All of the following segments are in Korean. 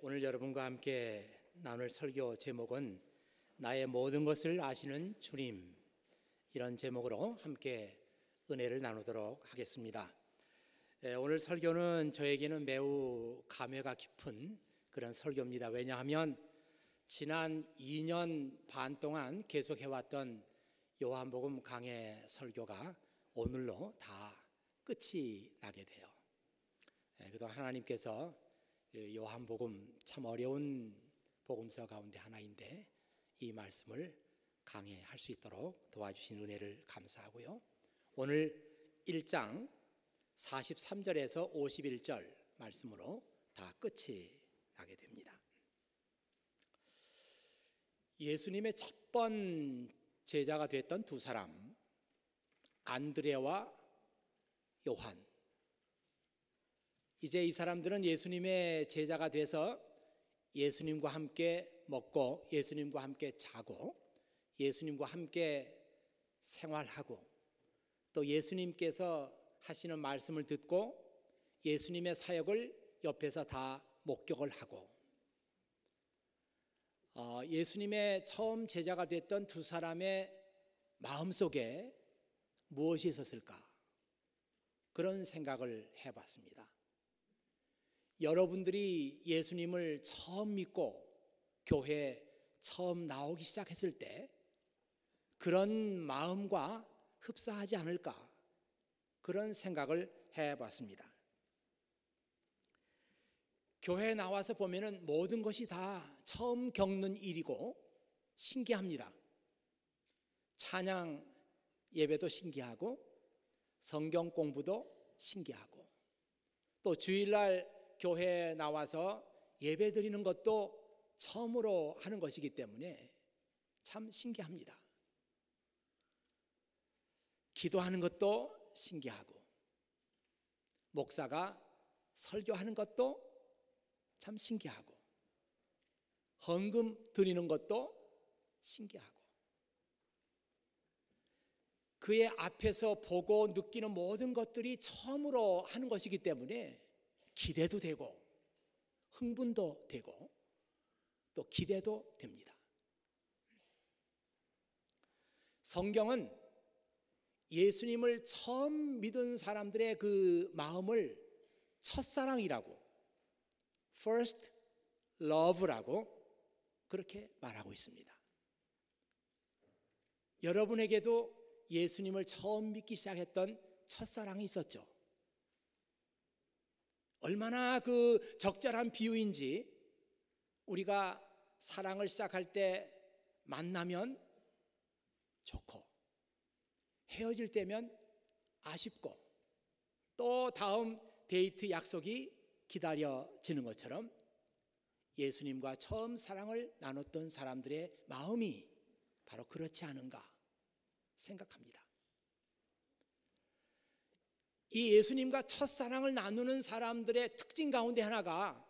오늘 여러분과 함께 나눌 설교 제목은 나의 모든 것을 아시는 주님, 이런 제목으로 함께 은혜를 나누도록 하겠습니다. 오늘 설교는 저에게는 매우 감회가 깊은 그런 설교입니다. 왜냐하면 지난 2년 반 동안 계속해왔던 요한복음 강해 설교가 오늘로 다 끝이 나게 돼요. 그동안 하나님께서 요한복음 참 어려운 복음서 가운데 하나인데 이 말씀을 강해할 수 있도록 도와주신 은혜를 감사하고요. 오늘 1장 43절에서 51절 말씀으로 다 끝이 나게 됩니다. 예수님의 첫 번 제자가 됐던 두 사람, 안드레와 요한. 이제 이 사람들은 예수님의 제자가 돼서 예수님과 함께 먹고 예수님과 함께 자고 예수님과 함께 생활하고 또 예수님께서 하시는 말씀을 듣고 예수님의 사역을 옆에서 다 목격을 하고 예수님의 처음 제자가 됐던 두 사람의 마음속에 무엇이 있었을까? 그런 생각을 해봤습니다. 여러분들이 예수님을 처음 믿고 교회에 처음 나오기 시작했을 때 그런 마음과 흡사하지 않을까? 그런 생각을 해봤습니다. 교회에 나와서 보면은 모든 것이 다 처음 겪는 일이고 신기합니다. 찬양 예배도 신기하고 성경 공부도 신기하고 또 주일날 교회에 나와서 예배 드리는 것도 처음으로 하는 것이기 때문에 참 신기합니다. 기도하는 것도 신기하고 목사가 설교하는 것도 참 신기하고 헌금 드리는 것도 신기하고 그의 앞에서 보고 느끼는 모든 것들이 처음으로 하는 것이기 때문에 기대도 되고 흥분도 되고 또 기대도 됩니다. 성경은 예수님을 처음 믿은 사람들의 그 마음을 첫사랑이라고 First Love라고 그렇게 말하고 있습니다. 여러분에게도 예수님을 처음 믿기 시작했던 첫사랑이 있었죠. 얼마나 그 적절한 비유인지 우리가 사랑을 시작할 때 만나면 좋고 헤어질 때면 아쉽고 또 다음 데이트 약속이 기다려지는 것처럼 예수님과 처음 사랑을 나눴던 사람들의 마음이 바로 그렇지 않은가 생각합니다. 이 예수님과 첫사랑을 나누는 사람들의 특징 가운데 하나가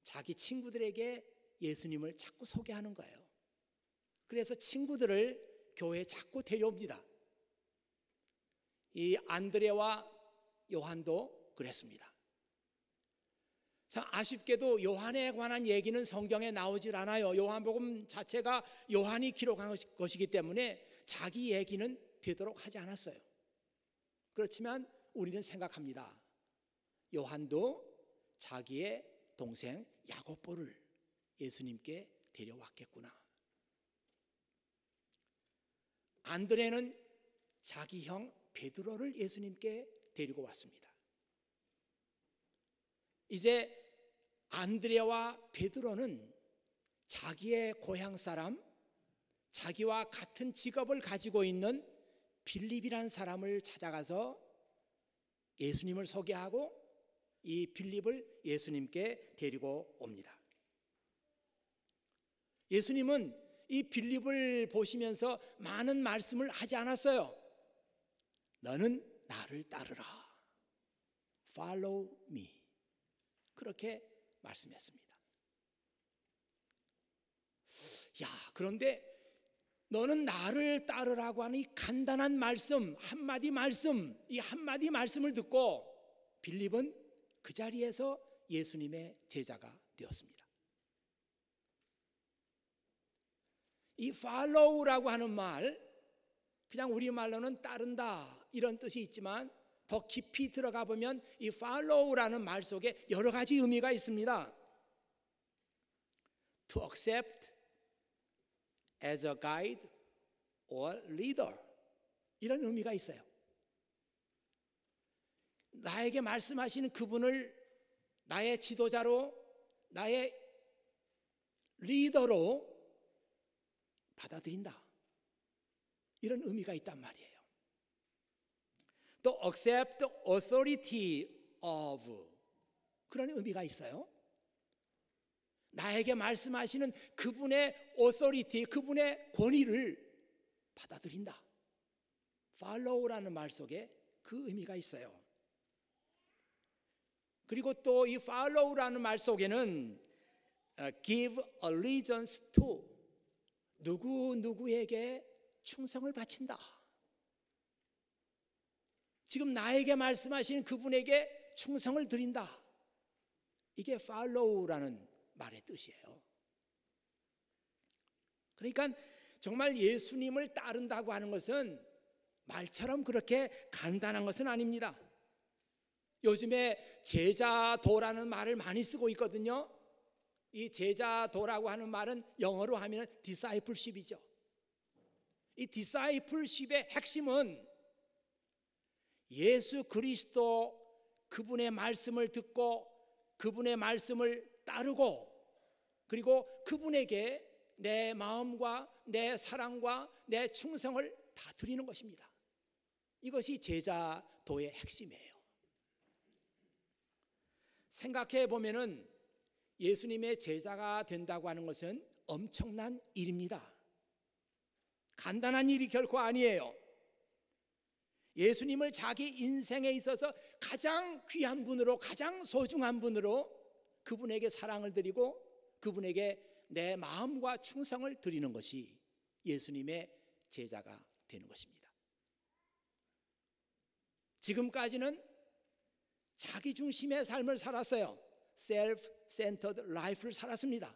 자기 친구들에게 예수님을 자꾸 소개하는 거예요. 그래서 친구들을 교회에 자꾸 데려옵니다. 이 안드레와 요한도 그랬습니다. 참 아쉽게도 요한에 관한 얘기는 성경에 나오질 않아요. 요한복음 자체가 요한이 기록한 것이기 때문에 자기 얘기는 되도록 하지 않았어요. 그렇지만 우리는 생각합니다. 요한도 자기의 동생 야고보를 예수님께 데려왔겠구나. 안드레는 자기 형 베드로를 예수님께 데리고 왔습니다. 이제 안드레와 베드로는 자기의 고향 사람, 자기와 같은 직업을 가지고 있는 빌립이란 사람을 찾아가서 예수님을 소개하고 이 빌립을 예수님께 데리고 옵니다. 예수님은 이 빌립을 보시면서 많은 말씀을 하지 않았어요. 너는 나를 따르라. Follow me. 그렇게 말씀했습니다. 그런데 너는 나를 따르라고 하는 이 간단한 말씀, 한마디 말씀, 이 한마디 말씀을 듣고 빌립은 그 자리에서 예수님의 제자가 되었습니다. 이 follow라고 하는 말, 그냥 우리말로는 따른다 이런 뜻이 있지만 더 깊이 들어가 보면 이 follow라는 말 속에 여러 가지 의미가 있습니다. To accept as a guide or leader, 이런 의미가 있어요. 나에게 말씀하시는 그분을 나의 지도자로, 나의 리더로 받아들인다, 이런 의미가 있단 말이에요. 또 accept the authority of, 그런 의미가 있어요. 나에게 말씀하시는 그분의 authority, 그분의 권위를 받아들인다. follow라는 말 속에 그 의미가 있어요. 그리고 또 이 follow라는 말 속에는 give allegiance to, 누구에게 충성을 바친다. 지금 나에게 말씀하시는 그분에게 충성을 드린다. 이게 follow라는 말의 뜻이에요. 그러니까 정말 예수님을 따른다고 하는 것은 말처럼 그렇게 간단한 것은 아닙니다. 요즘에 제자도라는 말을 많이 쓰고 있거든요. 이 제자도라고 하는 말은 영어로 하면 discipleship이죠. 이 discipleship의 핵심은 예수 그리스도 그분의 말씀을 듣고 그분의 말씀을 따르고, 그리고 그분에게 내 마음과 내 사랑과 내 충성을 다 드리는 것입니다. 이것이 제자도의 핵심이에요. 생각해 보면은 예수님의 제자가 된다고 하는 것은 엄청난 일입니다. 간단한 일이 결코 아니에요. 예수님을 자기 인생에 있어서 가장 귀한 분으로, 가장 소중한 분으로 그분에게 사랑을 드리고 그분에게 내 마음과 충성을 드리는 것이 예수님의 제자가 되는 것입니다. 지금까지는 자기 중심의 삶을 살았어요. self-centered life를 살았습니다.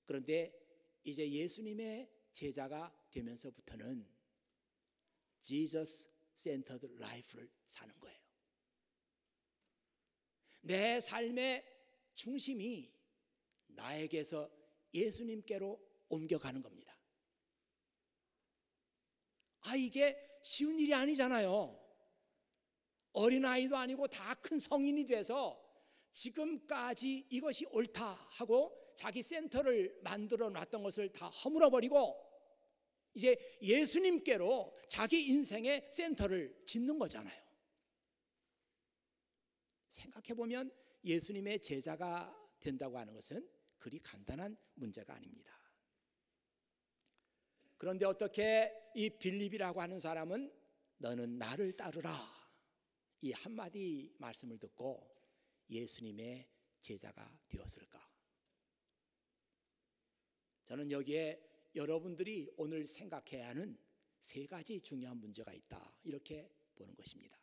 그런데 이제 예수님의 제자가 되면서부터는 Jesus-centered life를 사는 거예요. 내 삶의 중심이 나에게서 예수님께로 옮겨가는 겁니다. 이게 쉬운 일이 아니잖아요. 어린아이도 아니고 다 큰 성인이 돼서 지금까지 이것이 옳다 하고 자기 센터를 만들어 놨던 것을 다 허물어버리고 이제 예수님께로 자기 인생의 센터를 짓는 거잖아요. 생각해보면 예수님의 제자가 된다고 하는 것은 그리 간단한 문제가 아닙니다. 그런데 어떻게 이 빌립이라고 하는 사람은 너는 나를 따르라, 이 한마디 말씀을 듣고 예수님의 제자가 되었을까? 저는 여기에 여러분들이 오늘 생각해야 하는 세 가지 중요한 문제가 있다, 이렇게 보는 것입니다.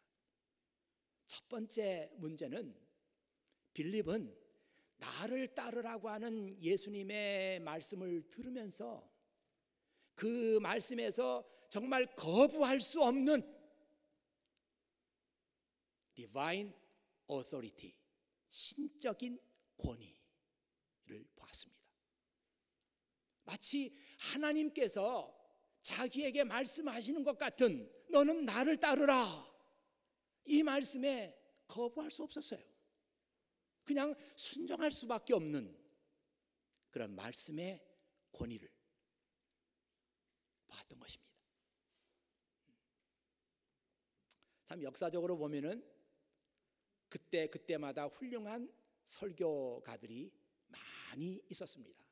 첫 번째 문제는 빌립은 나를 따르라고 하는 예수님의 말씀을 들으면서 그 말씀에서 정말 거부할 수 없는 divine authority, 신적인 권위를 보았습니다. 마치 하나님께서 자기에게 말씀하시는 것 같은 너는 나를 따르라, 이 말씀에 거부할 수 없었어요. 그냥 순종할 수밖에 없는 그런 말씀의 권위를 봤던 것입니다. 참 역사적으로 보면은 그때마다 훌륭한 설교가들이 많이 있었습니다.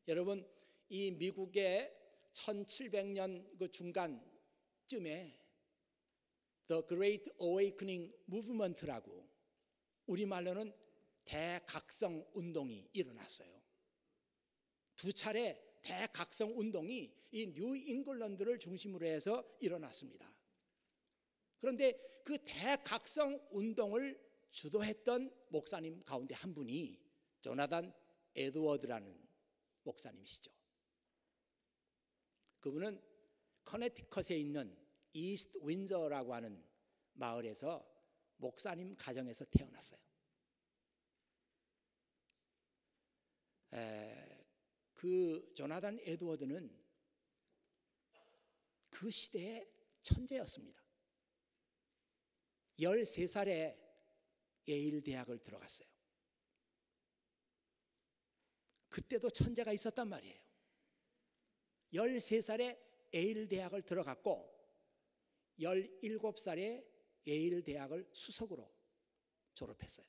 여러분, 이 미국의 1700년 그 중간쯤에 The Great Awakening Movement라고 우리말로는 대각성 운동이 일어났어요. 두 차례 대각성 운동이 이 뉴 잉글랜드를 중심으로 해서 일어났습니다. 그런데 그 대각성 운동을 주도했던 목사님 가운데 한 분이 조나단 에드워드라는 목사님이시죠. 그분은 커네티컷에 있는 이스트 윈저라고 하는 마을에서 목사님 가정에서 태어났어요. 그 조나단 에드워드는 그 시대의 천재였습니다. 13살에 예일 대학을 들어갔어요. 그때도 천재가 있었단 말이에요. 13살에 예일 대학을 들어갔고 17살에 예일 대학을 수석으로 졸업했어요.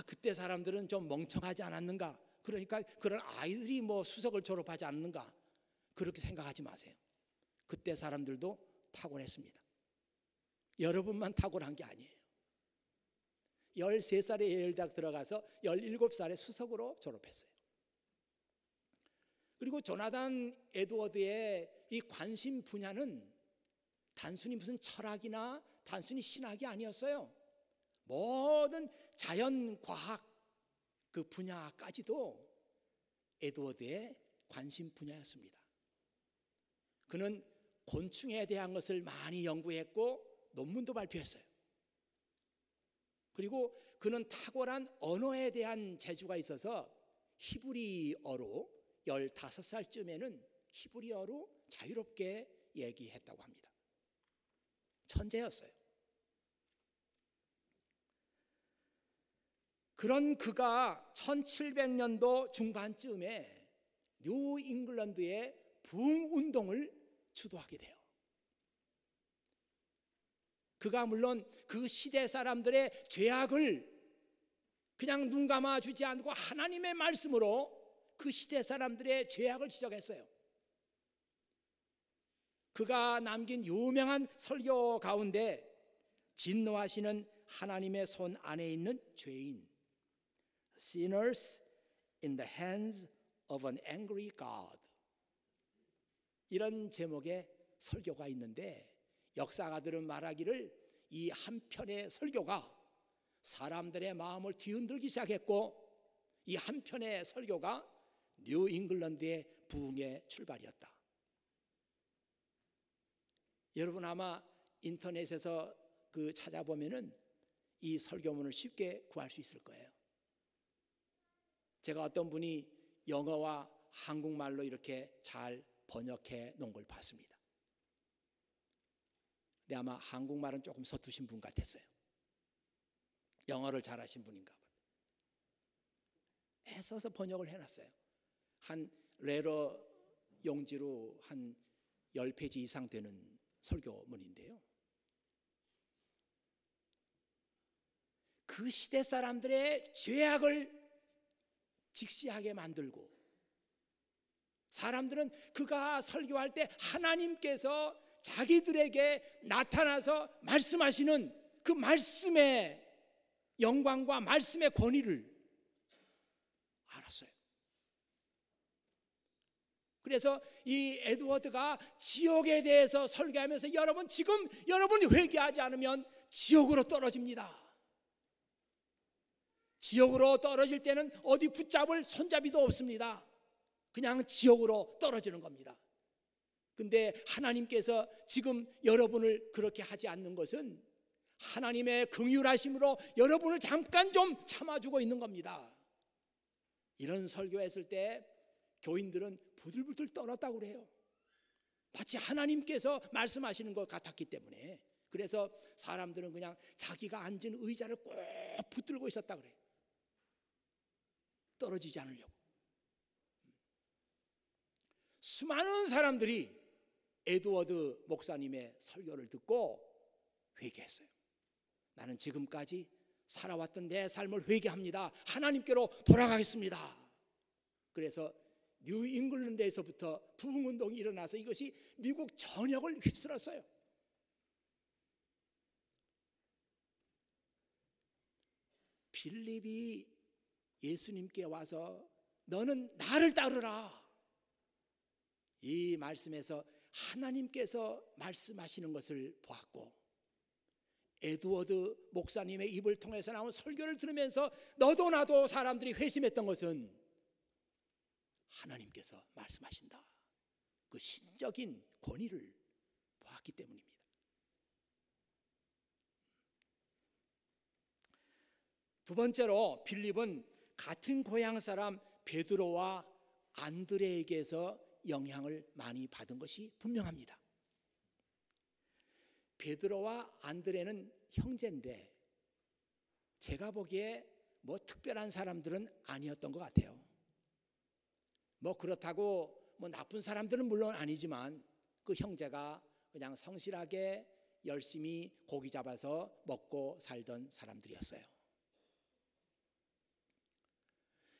그때 사람들은 좀 멍청하지 않았는가? 그러니까 그런 아이들이 뭐 수석을 졸업하지 않는가? 그렇게 생각하지 마세요. 그때 사람들도 탁월했습니다. 여러분만 탁월한 게 아니에요. 13살에 예일대학 들어가서 17살에 수석으로 졸업했어요. 그리고 조나단 에드워드의 이 관심 분야는 단순히 무슨 철학이나 단순히 신학이 아니었어요. 모든 자연과학 그 분야까지도 에드워드의 관심 분야였습니다. 그는 곤충에 대한 것을 많이 연구했고 논문도 발표했어요. 그리고 그는 탁월한 언어에 대한 재주가 있어서 히브리어로 15살쯤에는 히브리어로 자유롭게 얘기했다고 합니다. 천재였어요. 그런 그가 1700년도 중반쯤에 뉴 잉글랜드의 부흥운동을 주도하게 돼요. 그가 물론 그 시대 사람들의 죄악을 그냥 눈 감아주지 않고 하나님의 말씀으로 그 시대 사람들의 죄악을 지적했어요. 그가 남긴 유명한 설교 가운데 진노하시는 하나님의 손 안에 있는 죄인, Sinners in the hands of an angry God, 이런 제목의 설교가 있는데 역사가들은 말하기를 이 한 편의 설교가 사람들의 마음을 뒤흔들기 시작했고 이 한 편의 설교가 뉴 잉글랜드의 부흥의 출발이었다. 여러분 아마 인터넷에서 그 찾아보면은 이 설교문을 쉽게 구할 수 있을 거예요. 제가 어떤 분이 영어와 한국말로 이렇게 잘 번역해 놓은 걸 봤습니다. 근데 아마 한국말은 조금 서투신 분 같았어요. 영어를 잘하신 분인가 봐요. 애써서 번역을 해놨어요. 한 레러 용지로 한 10페이지 이상 되는 설교문인데요. 그 시대 사람들의 죄악을 직시하게 만들고 사람들은 그가 설교할 때 하나님께서 자기들에게 나타나서 말씀하시는 그 말씀의 영광과 말씀의 권위를 알았어요. 그래서 이 에드워드가 지옥에 대해서 설교하면서 여러분 지금 여러분이 회개하지 않으면 지옥으로 떨어집니다. 지옥으로 떨어질 때는 어디 붙잡을 손잡이도 없습니다. 그냥 지옥으로 떨어지는 겁니다. 근데 하나님께서 지금 여러분을 그렇게 하지 않는 것은 하나님의 긍휼하심으로 여러분을 잠깐 좀 참아주고 있는 겁니다. 이런 설교했을 때 교인들은 부들부들 떨었다고 그래요. 마치 하나님께서 말씀하시는 것 같았기 때문에. 그래서 사람들은 그냥 자기가 앉은 의자를 꼭 붙들고 있었다고 그래요. 떨어지지 않으려고. 수많은 사람들이 에드워드 목사님의 설교를 듣고 회개했어요. 나는 지금까지 살아왔던 내 삶을 회개합니다. 하나님께로 돌아가겠습니다. 그래서 뉴 잉글랜드에서부터 부흥운동이 일어나서 이것이 미국 전역을 휩쓸었어요. 빌립이 예수님께 와서 너는 나를 따르라, 이 말씀에서 하나님께서 말씀하시는 것을 보았고 에드워드 목사님의 입을 통해서 나온 설교를 들으면서 너도 나도 사람들이 회심했던 것은 하나님께서 말씀하신다, 그 신적인 권위를 보았기 때문입니다. 두 번째로 빌립은 같은 고향 사람 베드로와 안드레에게서 영향을 많이 받은 것이 분명합니다. 베드로와 안드레는 형제인데 제가 보기에 뭐 특별한 사람들은 아니었던 것 같아요. 뭐 그렇다고 뭐 나쁜 사람들은 물론 아니지만 그 형제가 그냥 성실하게 열심히 고기 잡아서 먹고 살던 사람들이었어요.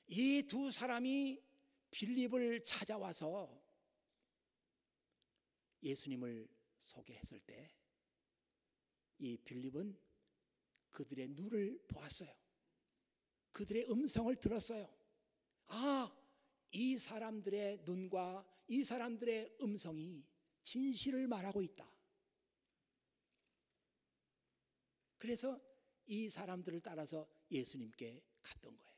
이 두 사람이 빌립을 찾아와서 예수님을 소개했을 때 이 빌립은 그들의 눈을 보았어요. 그들의 음성을 들었어요. 아, 이 사람들의 눈과 이 사람들의 음성이 진실을 말하고 있다. 그래서 이 사람들을 따라서 예수님께 갔던 거예요.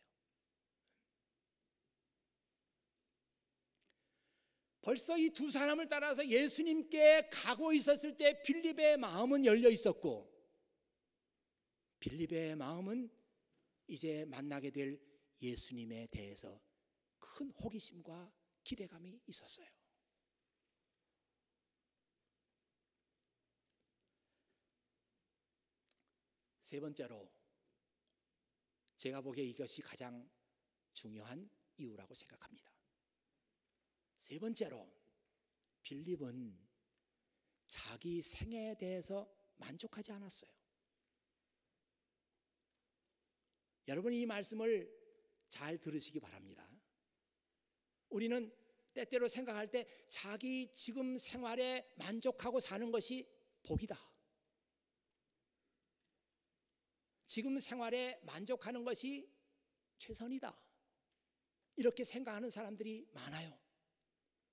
벌써 이 두 사람을 따라서 예수님께 가고 있었을 때 빌립의 마음은 열려 있었고, 빌립의 마음은 이제 만나게 될 예수님에 대해서 큰 호기심과 기대감이 있었어요. 세 번째로 제가 보기에 이것이 가장 중요한 이유라고 생각합니다. 세 번째로 빌립은 자기 생애에 대해서 만족하지 않았어요. 여러분, 이 말씀을 잘 들으시기 바랍니다. 우리는 때때로 생각할 때 자기 지금 생활에 만족하고 사는 것이 복이다. 지금 생활에 만족하는 것이 최선이다. 이렇게 생각하는 사람들이 많아요.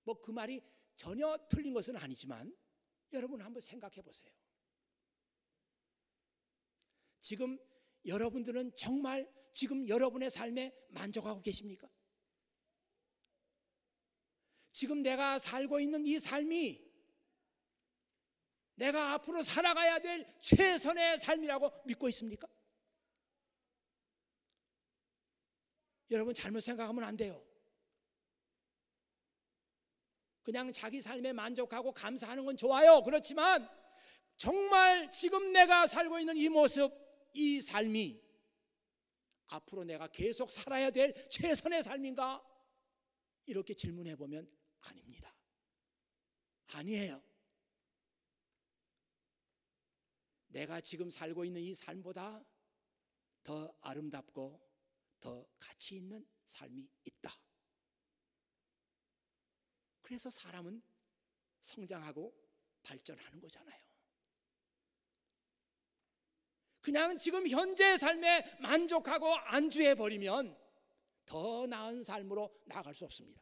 뭐 그 말이 전혀 틀린 것은 아니지만 여러분 한번 생각해 보세요. 지금 여러분들은 정말 지금 여러분의 삶에 만족하고 계십니까? 지금 내가 살고 있는 이 삶이 내가 앞으로 살아가야 될 최선의 삶이라고 믿고 있습니까? 여러분, 잘못 생각하면 안 돼요. 그냥 자기 삶에 만족하고 감사하는 건 좋아요. 그렇지만 정말 지금 내가 살고 있는 이 모습, 이 삶이 앞으로 내가 계속 살아야 될 최선의 삶인가? 이렇게 질문해 보면 아닙니다. 아니에요. 내가 지금 살고 있는 이 삶보다 더 아름답고 더 가치 있는 삶이 있다. 그래서 사람은 성장하고 발전하는 거잖아요. 그냥 지금 현재의 삶에 만족하고 안주해 버리면 더 나은 삶으로 나아갈 수 없습니다.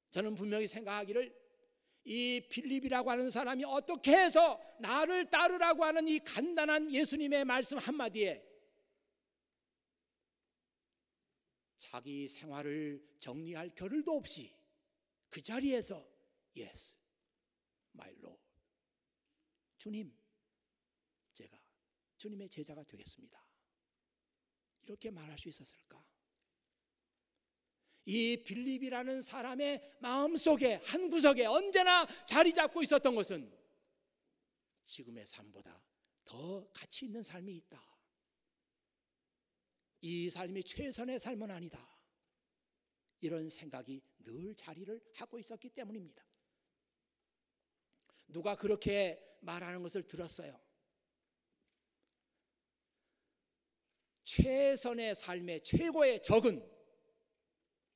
저는 분명히 생각하기를 이 빌립이라고 하는 사람이 어떻게 해서 나를 따르라고 하는 이 간단한 예수님의 말씀 한마디에 자기 생활을 정리할 겨를도 없이 그 자리에서 Yes, my Lord, 주님, 제가 주님의 제자가 되겠습니다, 이렇게 말할 수 있었을까? 이 빌립이라는 사람의 마음속에 한 구석에 언제나 자리 잡고 있었던 것은 지금의 삶보다 더 가치 있는 삶이 있다. 이 삶이 최선의 삶은 아니다. 이런 생각이 늘 자리를 하고 있었기 때문입니다. 누가 그렇게 말하는 것을 들었어요. 최선의 삶의 최고의 적은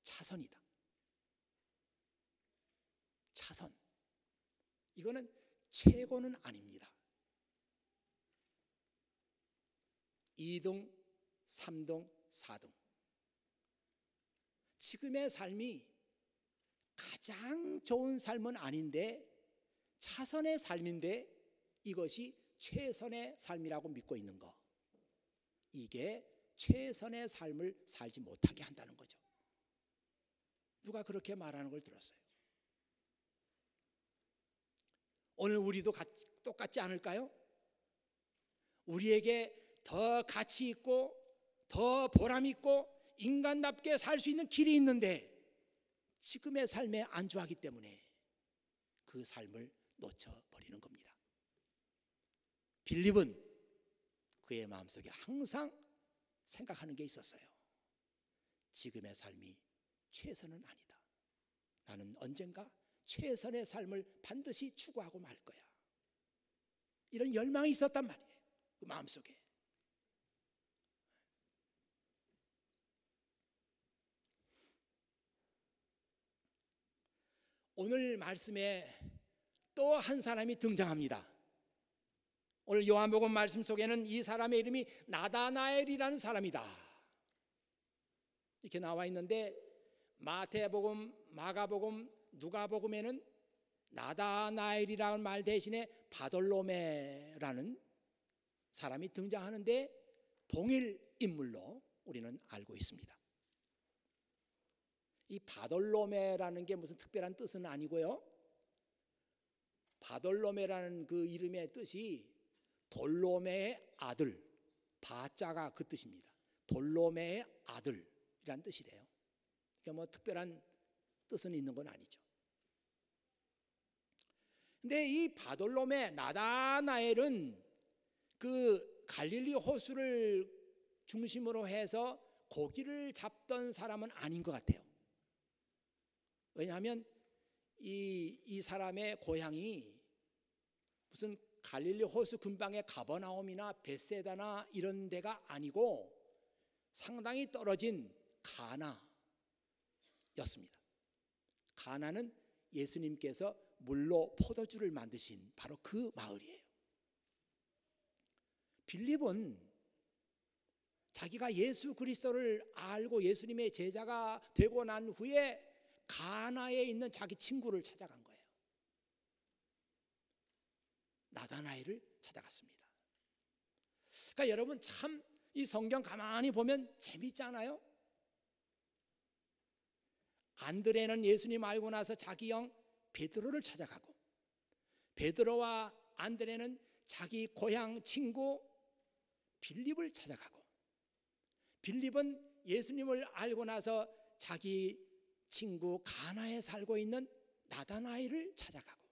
차선이다. 차선. 이거는 최고는 아닙니다. 2등, 3등, 4등. 지금의 삶이 가장 좋은 삶은 아닌데 차선의 삶인데 이것이 최선의 삶이라고 믿고 있는 거, 이게 최선의 삶을 살지 못하게 한다는 거죠. 누가 그렇게 말하는 걸 들었어요. 오늘 우리도 똑같지 않을까요? 우리에게 더 가치 있고 더 보람 있고 인간답게 살 수 있는 길이 있는데 지금의 삶에 안주하기 때문에 그 삶을 놓쳐버리는 겁니다. 빌립은 그의 마음속에 항상 생각하는 게 있었어요. 지금의 삶이 최선은 아니다. 나는 언젠가 최선의 삶을 반드시 추구하고 말 거야. 이런 열망이 있었단 말이에요. 그 마음속에. 오늘 말씀에 또 한 사람이 등장합니다. 오늘 요한복음 말씀 속에는 이 사람의 이름이 나다나엘이라는 사람이다 이렇게 나와 있는데, 마태복음, 마가복음, 누가복음에는 나다나엘이라는 말 대신에 바돌로메라는 사람이 등장하는데 동일 인물로 우리는 알고 있습니다. 이 바돌로메라는 게 무슨 특별한 뜻은 아니고요, 바돌로메라는 그 이름의 뜻이 돌로메의 아들, 바자가 그 뜻입니다. 돌로메의 아들이란 뜻이래요. 그러니까 뭐 특별한 뜻은 있는 건 아니죠. 근데 이 바돌로메, 나다나엘은 그 갈릴리 호수를 중심으로 해서 고기를 잡던 사람은 아닌 것 같아요. 왜냐하면 이 사람의 고향이 무슨 갈릴리 호수 근방의 가버나움이나 벳세다나 이런 데가 아니고 상당히 떨어진 가나였습니다. 가나는 예수님께서 물로 포도주를 만드신 바로 그 마을이에요. 빌립은 자기가 예수 그리스도를 알고 예수님의 제자가 되고 난 후에 가나에 있는 자기 친구를 찾아간 거예요. 나다나엘을 찾아갔습니다. 그러니까 여러분 참 이 성경 가만히 보면 재밌잖아요. 안드레는 예수님 알고 나서 자기 형 베드로를 찾아가고, 베드로와 안드레는 자기 고향 친구 빌립을 찾아가고, 빌립은 예수님을 알고 나서 자기 친구 가나에 살고 있는 나다나엘을 찾아가고,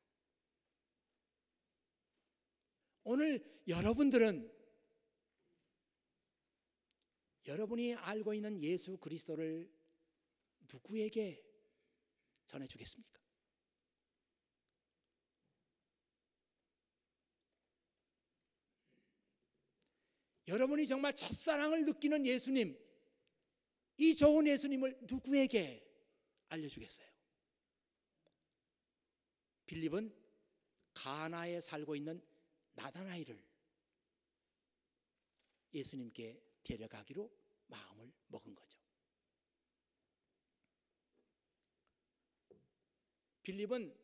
오늘 여러분들은 여러분이 알고 있는 예수 그리스도를 누구에게 전해주겠습니까? 여러분이 정말 첫사랑을 느끼는 예수님, 이 좋은 예수님을 누구에게 알려주겠어요? 빌립은 가나에 살고 있는 나다나엘을 예수님께 데려가기로 마음을 먹은 거죠. 빌립은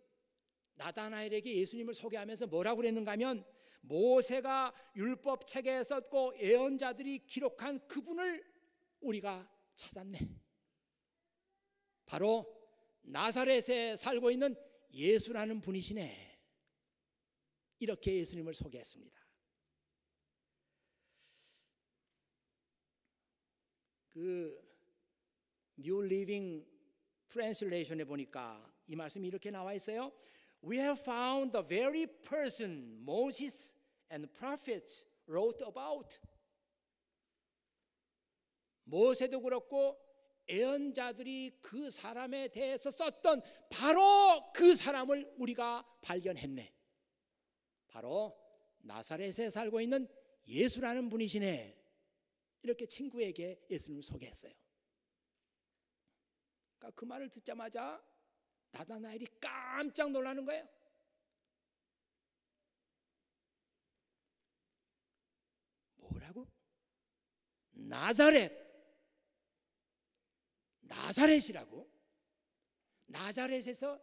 나다나엘에게 예수님을 소개하면서 뭐라고 그랬는가 하면, 모세가 율법책에 썼고 예언자들이 기록한 그분을 우리가 찾았네. 바로 나사렛에 살고 있는 예수라는 분이시네. 이렇게 예수님을 소개했습니다. 그 New Living Translation에 보니까 이 말씀이 이렇게 나와 있어요. We have found the very person Moses and prophets wrote about. 모세도 그렇고 예언자들이 그 사람에 대해서 썼던 바로 그 사람을 우리가 발견했네. 바로 나사렛에 살고 있는 예수라는 분이시네. 이렇게 친구에게 예수님을 소개했어요. 그러니까 그 말을 듣자마자 나다나엘이 깜짝 놀라는 거예요. 뭐라고? 나사렛이라고? 나사렛에서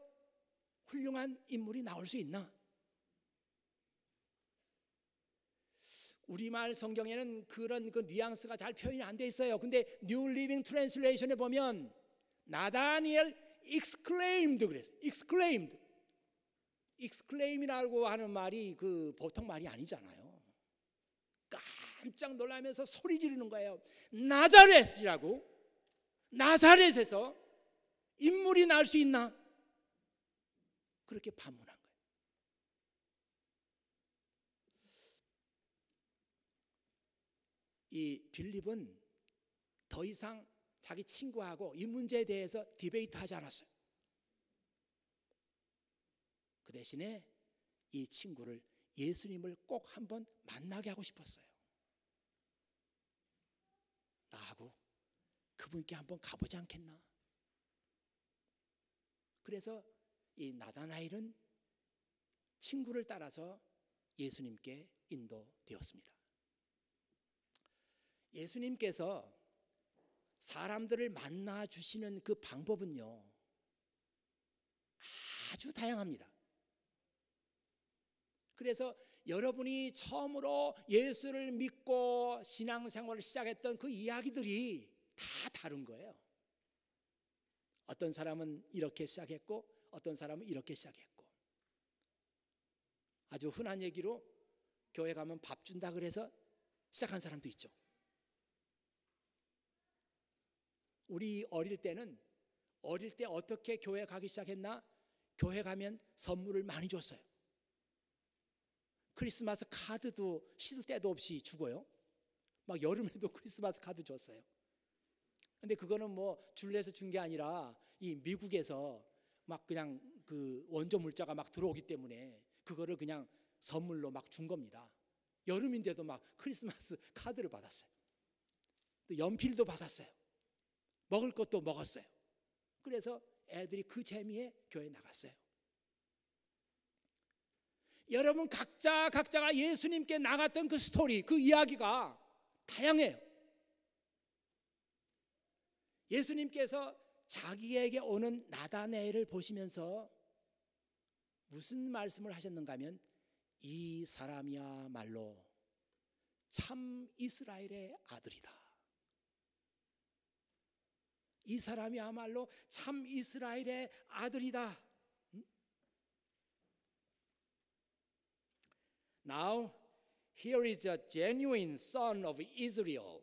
훌륭한 인물이 나올 수 있나? 우리말 성경에는 그런 그 뉘앙스가 잘 표현이 안 돼 있어요. 근데 New Living Translation에 보면 나다니엘 exclaimed 그랬어요. exclaim이라고 하는 말이 그 보통 말이 아니잖아요. 깜짝 놀라면서 소리 지르는 거예요. 나자렛이라고. 나사렛에서 인물이 날 수 있나? 그렇게 반문한 거예요. 이 빌립은 더 이상 자기 친구하고 이 문제에 대해서 디베이트하지 않았어요. 그 대신에 이 친구를, 예수님을 꼭 한번 만나게 하고 싶었어요. 나하고 그분께 한번 가보지 않겠나? 그래서 이 나다나엘은 친구를 따라서 예수님께 인도되었습니다. 예수님께서 사람들을 만나 주시는 그 방법은요, 아주 다양합니다. 그래서 여러분이 처음으로 예수를 믿고 신앙생활을 시작했던 그 이야기들이 다 다른 거예요. 어떤 사람은 이렇게 시작했고 어떤 사람은 이렇게 시작했고, 아주 흔한 얘기로 교회 가면 밥 준다 그래서 시작한 사람도 있죠. 우리 어릴 때 어떻게 교회 가기 시작했나? 교회 가면 선물을 많이 줬어요. 크리스마스 카드도 시도 때도 없이 주고요. 막 여름에도 크리스마스 카드 줬어요. 근데 그거는 뭐 줄래서 준 게 아니라 이 미국에서 막 그냥 그 원조 물자가 막 들어오기 때문에 그거를 그냥 선물로 막 준 겁니다. 여름인데도 막 크리스마스 카드를 받았어요. 또 연필도 받았어요. 먹을 것도 먹었어요. 그래서 애들이 그 재미에 교회 나갔어요. 여러분 각자가 예수님께 나갔던 그 스토리, 그 이야기가 다양해요. 예수님께서 자기에게 오는 나다나엘을 보시면서 무슨 말씀을 하셨는가 하면, 이 사람이야말로 참 이스라엘의 아들이다. 이 사람이야말로 참 이스라엘의 아들이다. Now here is a genuine son of Israel.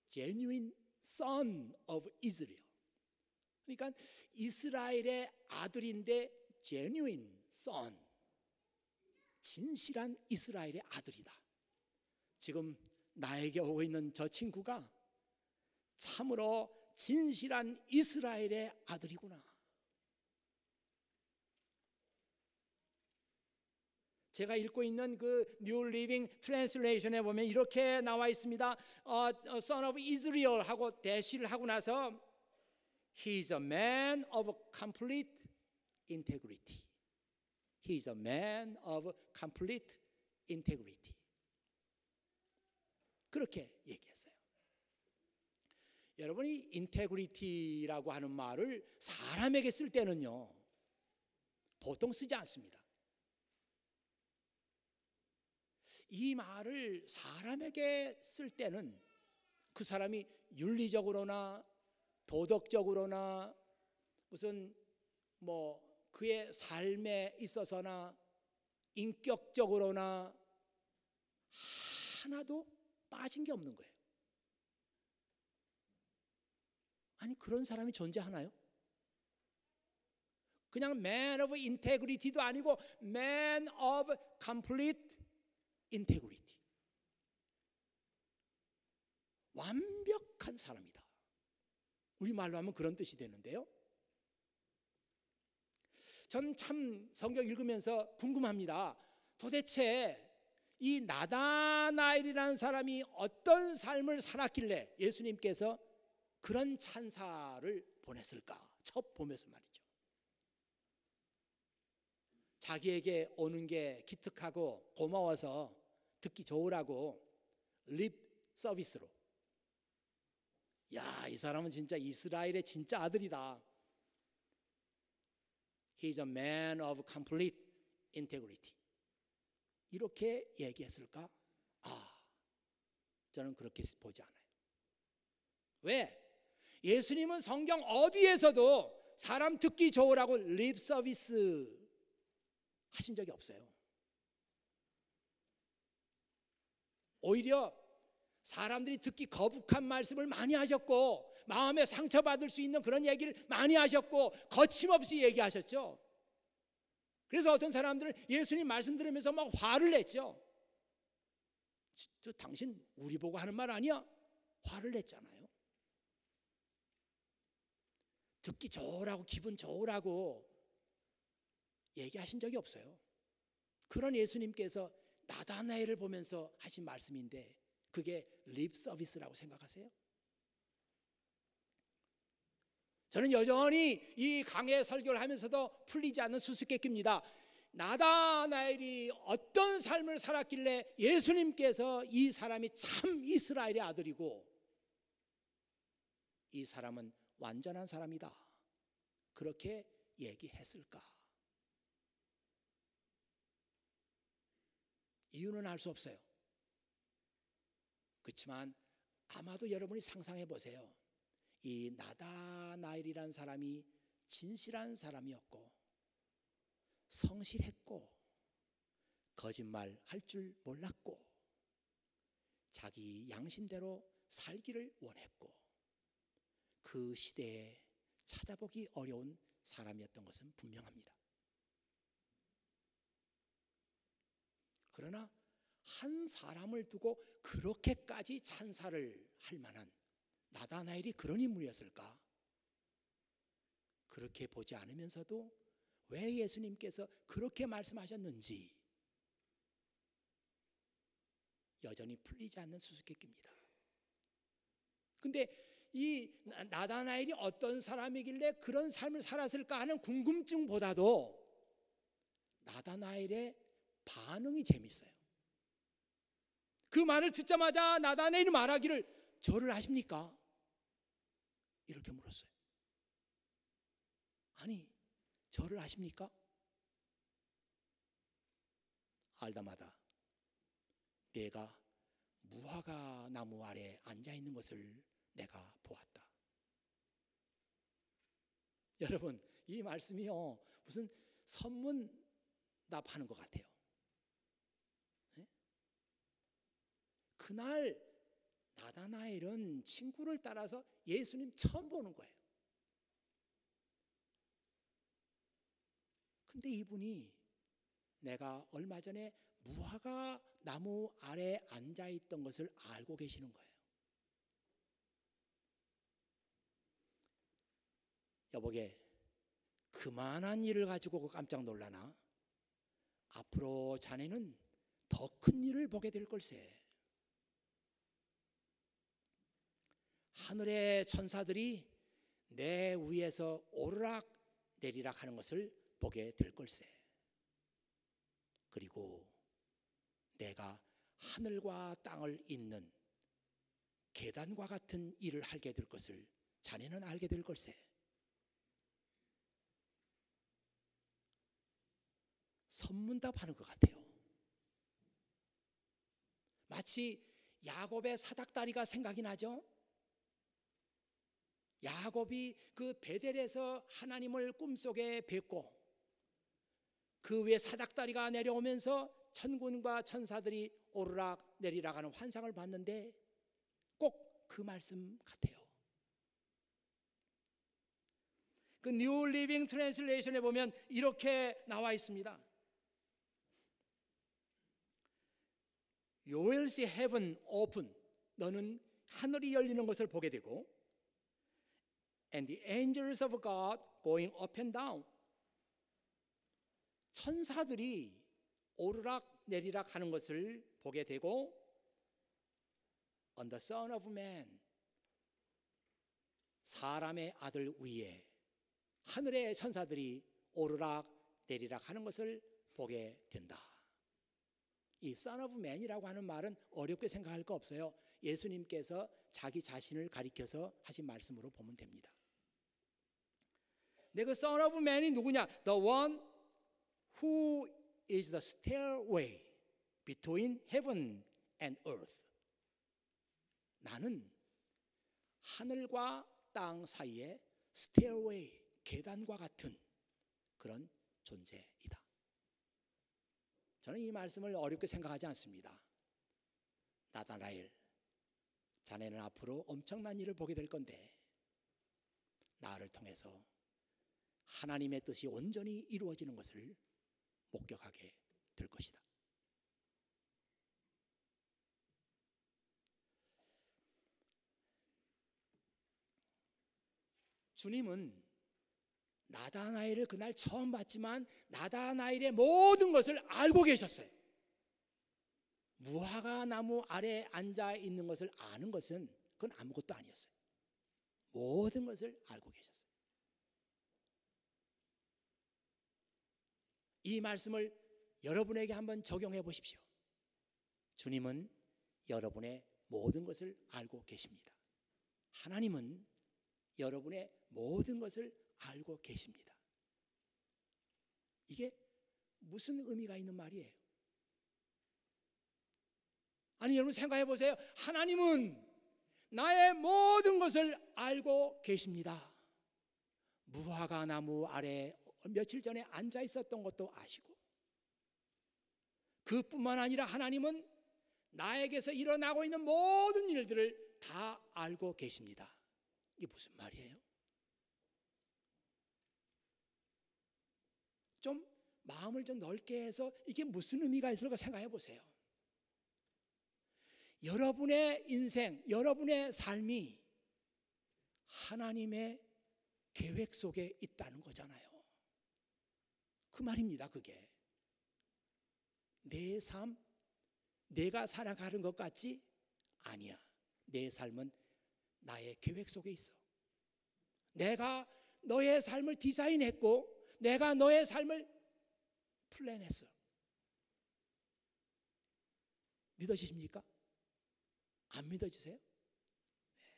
Genuine son of Israel. 그러니까 이스라엘의 아들인데 genuine son, 진실한 이스라엘의 아들이다. 지금 나에게 오고 있는 저 친구가 참으로 진실한 이스라엘의 아들이구나. 제가 읽고 있는 그 New Living Translation에 보면 이렇게 나와 있습니다. Son of Israel 하고 대시를 하고 나서 He is a man of complete integrity. He is a man of complete integrity. 그렇게 얘기했어요. 여러분이 인테그리티라고 하는 말을 사람에게 쓸 때는요, 보통 쓰지 않습니다. 이 말을 사람에게 쓸 때는 그 사람이 윤리적으로나 도덕적으로나 무슨 뭐 그의 삶에 있어서나 인격적으로나 하나도 빠진 게 없는 거예요. 아니, 그런 사람이 존재하나요? 그냥 man of integrity도 아니고 man of complete integrity. 완벽한 사람이다. 우리말로 하면 그런 뜻이 되는데요. 전 참 성경 읽으면서 궁금합니다. 도대체 이 나다나엘이라는 사람이 어떤 삶을 살았길래 예수님께서 그런 찬사를 보냈을까? 첫 보면서 말이죠. 자기에게 오는 게 기특하고 고마워서 듣기 좋으라고 립 서비스로, 야, 이 사람은 진짜 이스라엘의 진짜 아들이다. He is a man of complete integrity. 이렇게 얘기했을까? 저는 그렇게 보지 않아요. 왜? 예수님은 성경 어디에서도 사람 듣기 좋으라고 립 서비스 하신 적이 없어요. 오히려 사람들이 듣기 거북한 말씀을 많이 하셨고, 마음에 상처받을 수 있는 그런 얘기를 많이 하셨고, 거침없이 얘기하셨죠. 그래서 어떤 사람들은 예수님 말씀 들으면서 막 화를 냈죠. 당신 우리 보고 하는 말 아니야? 화를 냈잖아요. 듣기 좋으라고, 기분 좋으라고 얘기하신 적이 없어요. 그런 예수님께서 나다나엘을 보면서 하신 말씀인데 그게 립 서비스라고 생각하세요? 저는 여전히 이 강해 설교를 하면서도 풀리지 않는 수수께끼입니다. 나다나엘이 어떤 삶을 살았길래 예수님께서 이 사람이 참 이스라엘의 아들이고 이 사람은 완전한 사람이다 그렇게 얘기했을까? 이유는 알 수 없어요. 그렇지만 아마도 여러분이 상상해 보세요. 이 나다나엘이란 사람이 진실한 사람이었고 성실했고 거짓말 할 줄 몰랐고 자기 양심대로 살기를 원했고 그 시대에 찾아보기 어려운 사람이었던 것은 분명합니다. 그러나 한 사람을 두고 그렇게까지 찬사를 할 만한 나다나엘이 그런 인물이었을까? 그렇게 보지 않으면서도 왜 예수님께서 그렇게 말씀하셨는지 여전히 풀리지 않는 수수께끼입니다. 근데 이 나다나엘이 어떤 사람이길래 그런 삶을 살았을까 하는 궁금증보다도 나다나엘의 반응이 재밌어요. 그 말을 듣자마자 나다나엘이 말하기를 저를 아십니까? 이렇게 물었어요. 아니, 저를 아십니까? 알다마다 내가 무화과 나무 아래 앉아 있는 것을 내가 보았다. 여러분, 이 말씀이요 무슨 선문답하는 것 같아요. 네? 그날 나다나엘은 친구를 따라서 예수님 처음 보는 거예요. 근데 이분이 내가 얼마 전에 무화과 나무 아래 앉아 있던 것을 알고 계시는 거예요. 여보게, 그만한 일을 가지고 깜짝 놀라나? 앞으로 자네는 더 큰 일을 보게 될 걸세. 하늘의 천사들이 내 위에서 오르락 내리락 하는 것을 보게 될 걸세. 그리고 내가 하늘과 땅을 잇는 계단과 같은 일을 하게 될 것을 자네는 알게 될 걸세. 선문답하는 것 같아요. 마치 야곱의 사닥다리가 생각이 나죠? 야곱이 그 베델에서 하나님을 꿈속에 뵙고 그 위에 사닥다리가 내려오면서 천군과 천사들이 오르락 내리락 하는 환상을 봤는데 꼭 그 말씀 같아요. 그 뉴 리빙 트랜슬레이션에 보면 이렇게 나와 있습니다. You will see heaven open. 너는 하늘이 열리는 것을 보게 되고 And the angels of God going up and down. 천사들이 오르락 내리락 하는 것을 보게 되고 On the Son of Man. 사람의 아들 위에 하늘의 천사들이 오르락 내리락 하는 것을 보게 된다. 이 Son of Man이라고 하는 말은 어렵게 생각할 거 없어요. 예수님께서 자기 자신을 가리켜서 하신 말씀으로 보면 됩니다. 근데 그 Son of Man이 누구냐? The one who is the stairway. between heaven and earth. 나는 하늘과 땅 사이에 stairway, 계단과 같은 그런 존재이다. 저는 이 말씀을 어렵게 생각하지 않습니다. 나다나엘, 자네는 앞으로 엄청난 일을 보게 될 건데 나를 통해서 하나님의 뜻이 온전히 이루어지는 것을 목격하게 될 것이다. 주님은 나다나엘을 그날 처음 봤지만 나다나엘의 모든 것을 알고 계셨어요. 무화과 나무 아래 앉아 있는 것을 아는 것은 그건 아무것도 아니었어요. 모든 것을 알고 계셨어요. 이 말씀을 여러분에게 한번 적용해 보십시오. 주님은 여러분의 모든 것을 알고 계십니다. 하나님은 여러분의 모든 것을 알고 계십니다. 이게 무슨 의미가 있는 말이에요? 아니, 여러분 생각해 보세요. 하나님은 나의 모든 것을 알고 계십니다. 무화과 나무 아래 며칠 전에 앉아 있었던 것도 아시고, 그뿐만 아니라 하나님은 나에게서 일어나고 있는 모든 일들을 다 알고 계십니다. 이게 무슨 말이에요? 좀 마음을 좀 넓게 해서 이게 무슨 의미가 있을까 생각해 보세요. 여러분의 인생, 여러분의 삶이 하나님의 계획 속에 있다는 거잖아요. 그 말입니다. 그게 내 삶, 내가 살아가는 것 같지? 아니야. 내 삶은 나의 계획 속에 있어. 내가 너의 삶을 디자인했고 내가 너의 삶을 플랜했어. 믿어지십니까? 안 믿어지세요? 네.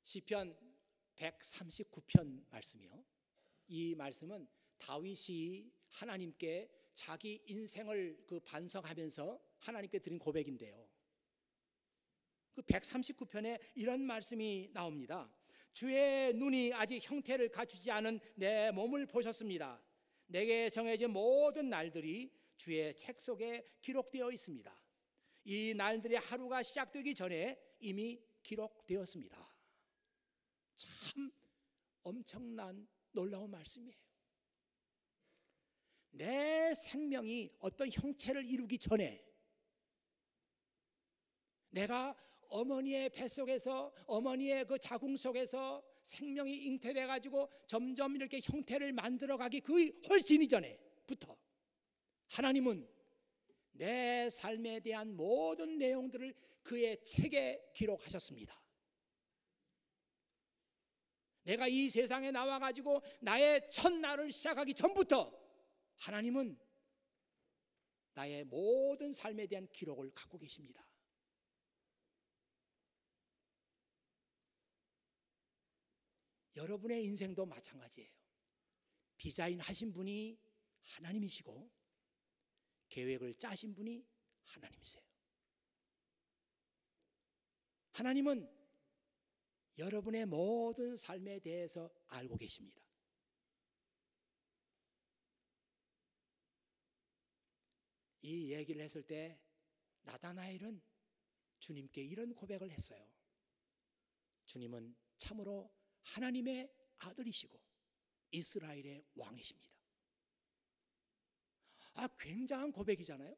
시편 139편 말씀이요. 이 말씀은 다윗이 하나님께 자기 인생을 반성하면서 하나님께 드린 고백인데요. 그 139편에 이런 말씀이 나옵니다. 주의 눈이 아직 형태를 갖추지 않은 내 몸을 보셨습니다. 내게 정해진 모든 날들이 주의 책 속에 기록되어 있습니다. 이 날들의 하루가 시작되기 전에 이미 기록되었습니다. 참 엄청난 놀라운 말씀이에요. 내 생명이 어떤 형체를 이루기 전에 내가 어머니의 뱃속에서 어머니의 그 자궁 속에서 생명이 잉태돼 가지고 점점 이렇게 형태를 만들어가기 그 훨씬 이전에부터 하나님은 내 삶에 대한 모든 내용들을 그의 책에 기록하셨습니다. 내가 이 세상에 나와 가지고 나의 첫날을 시작하기 전부터 하나님은 나의 모든 삶에 대한 기록을 갖고 계십니다. 여러분의 인생도 마찬가지예요. 디자인하신 분이 하나님이시고 계획을 짜신 분이 하나님이세요. 하나님은 여러분의 모든 삶에 대해서 알고 계십니다. 이 얘기를 했을 때 나다나엘은 주님께 이런 고백을 했어요. 주님은 참으로 하나님의 아들이시고 이스라엘의 왕이십니다. 굉장한 고백이잖아요.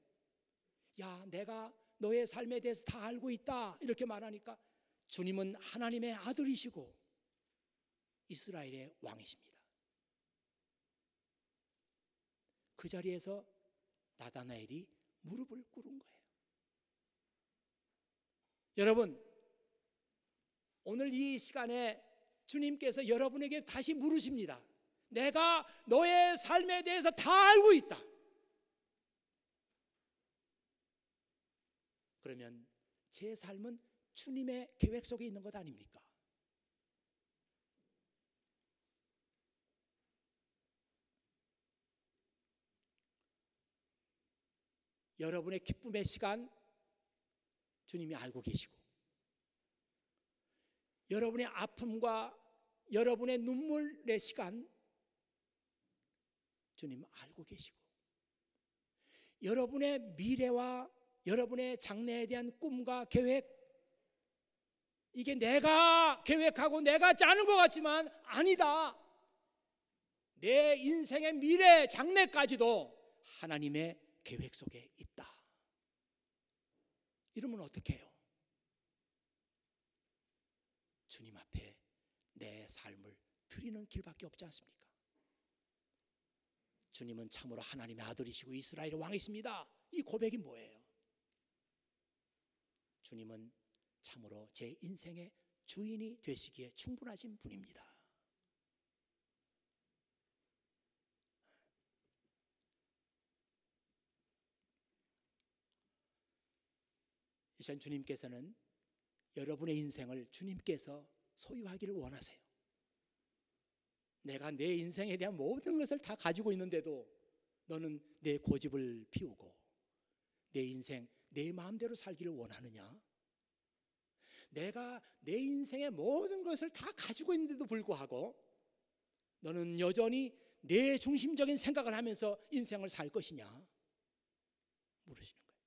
야, 내가 너의 삶에 대해서 다 알고 있다 이렇게 말하니까 주님은 하나님의 아들이시고 이스라엘의 왕이십니다. 그 자리에서 나다나엘이 무릎을 꿇은 거예요. 여러분, 오늘 이 시간에 주님께서 여러분에게 다시 물으십니다. 내가 너의 삶에 대해서 다 알고 있다. 그러면 제 삶은 주님의 계획 속에 있는 것 아닙니까? 여러분의 기쁨의 시간 주님이 알고 계시고, 여러분의 아픔과 여러분의 눈물의 시간 주님 알고 계시고, 여러분의 미래와 여러분의 장래에 대한 꿈과 계획, 이게 내가 계획하고 내가 짜는 것 같지만 아니다. 내 인생의 미래, 장래까지도 하나님의 계획 속에 있다. 이러면 어떻게 해요? 주님 앞에 내 삶을 드리는 길밖에 없지 않습니까? 주님은 참으로 하나님의 아들이시고 이스라엘의 왕이십니다. 이 고백이 뭐예요? 주님은 참으로 제 인생의 주인이 되시기에 충분하신 분입니다. 이 시간 주님께서는 여러분의 인생을 주님께서 소유하기를 원하세요. 내가 내 인생에 대한 모든 것을 다 가지고 있는데도 너는 내 고집을 피우고 내 인생 내 마음대로 살기를 원하느냐? 내가 내 인생의 모든 것을 다 가지고 있는데도 불구하고 너는 여전히 내 중심적인 생각을 하면서 인생을 살 것이냐? 물으시는 거예요.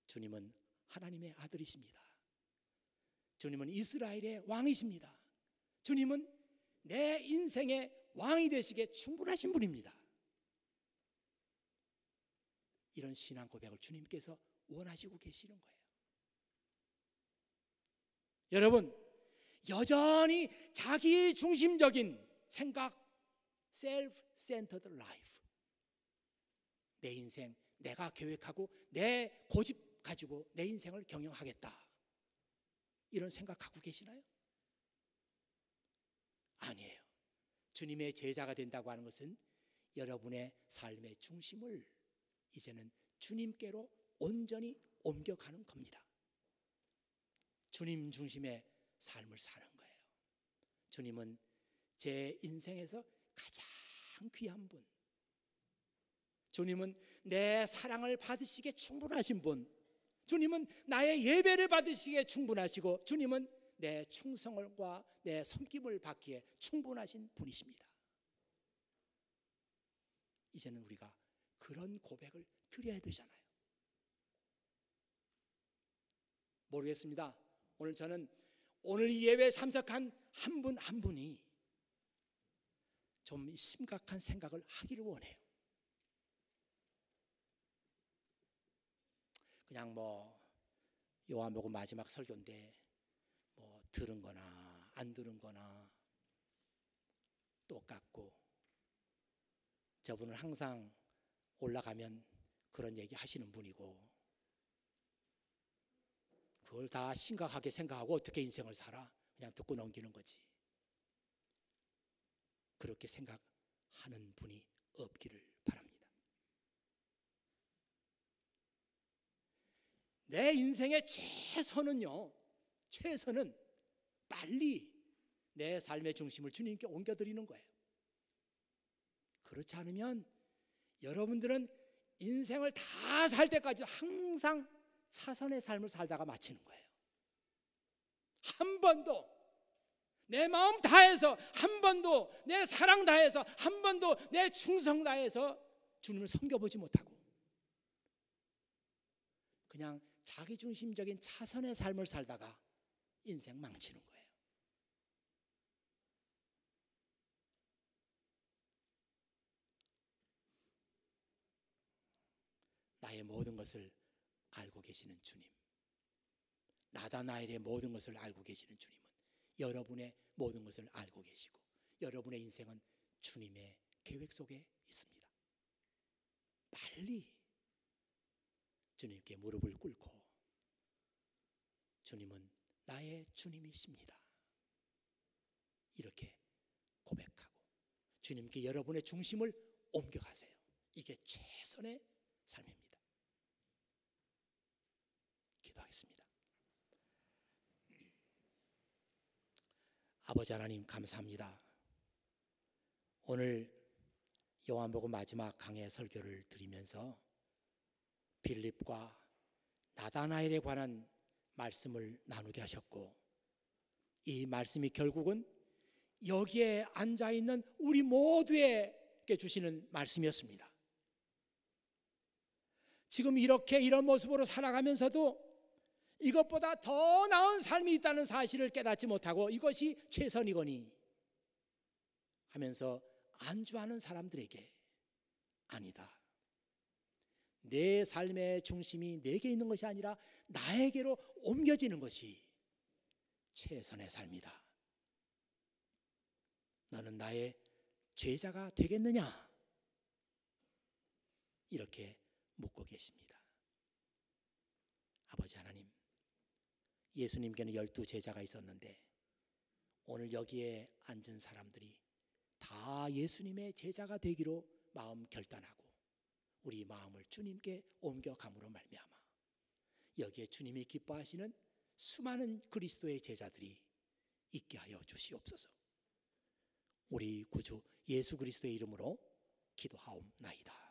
주님은 하나님의 아들이십니다. 주님은 이스라엘의 왕이십니다. 주님은 내 인생의 왕이 되시기에 충분하신 분입니다. 이런 신앙 고백을 주님께서 원하시고 계시는 거예요. 여러분, 여전히 자기 중심적인 생각, self-centered life, 내 인생 내가 계획하고 내 고집 가지고 내 인생을 경영하겠다, 이런 생각 갖고 계시나요? 아니에요. 주님의 제자가 된다고 하는 것은 여러분의 삶의 중심을 이제는 주님께로 온전히 옮겨가는 겁니다. 주님 중심의 삶을 사는 거예요. 주님은 제 인생에서 가장 귀한 분, 주님은 내 사랑을 받으시기에 충분하신 분, 주님은 나의 예배를 받으시기에 충분하시고, 주님은 내 충성과 내 섬김을 받기에 충분하신 분이십니다. 이제는 우리가 그런 고백을 드려야 되잖아요. 모르겠습니다. 오늘 저는 오늘 이 예배에 참석한 한 분 한 분이 좀 심각한 생각을 하기를 원해요. 그냥 요한복음 마지막 설교인데 들은 거나 안 들은 거나 똑같고, 저분은 항상 올라가면 그런 얘기 하시는 분이고, 그걸 다 심각하게 생각하고 어떻게 인생을 살아? 그냥 듣고 넘기는 거지. 그렇게 생각하는 분이 없기를 바랍니다. 내 인생의 최선은 빨리 내 삶의 중심을 주님께 옮겨드리는 거예요. 그렇지 않으면 여러분들은 인생을 다 살 때까지 항상 차선의 삶을 살다가 마치는 거예요. 한 번도 내 마음 다해서, 한 번도 내 사랑 다해서, 한 번도 내 충성 다해서 주님을 섬겨보지 못하고 그냥 자기중심적인 차선의 삶을 살다가 인생 망치는 거예요. 나의 모든 것을 알고 계시는 주님, 나다나엘의 모든 것을 알고 계시는 주님은 여러분의 모든 것을 알고 계시고, 여러분의 인생은 주님의 계획 속에 있습니다. 빨리 주님께 무릎을 꿇고, 주님은 나의 주님이십니다, 이렇게 고백하고 주님께 여러분의 중심을 옮겨가세요. 이게 최선의 삶입니다. 기도하겠습니다. 아버지 하나님, 감사합니다. 오늘 요한복음 마지막 강해 설교를 드리면서 빌립과 나다나엘에 관한 말씀을 나누게 하셨고, 이 말씀이 결국은 여기에 앉아있는 우리 모두에게 주시는 말씀이었습니다. 지금 이렇게 이런 모습으로 살아가면서도 이것보다 더 나은 삶이 있다는 사실을 깨닫지 못하고 이것이 최선이거니 하면서 안주하는 사람들에게, 아니다, 내 삶의 중심이 내게 있는 것이 아니라 나에게로 옮겨지는 것이 최선의 삶이다. 너는 나의 제자가 되겠느냐? 이렇게 묻고 계십니다. 아버지 하나님, 예수님께는 12제자가 있었는데 오늘 여기에 앉은 사람들이 다 예수님의 제자가 되기로 마음 결단하고 우리 마음을 주님께 옮겨감으로 말미암아 여기에 주님이 기뻐하시는 수많은 그리스도의 제자들이 있게 하여 주시옵소서. 우리 구주 예수 그리스도의 이름으로 기도하옵나이다.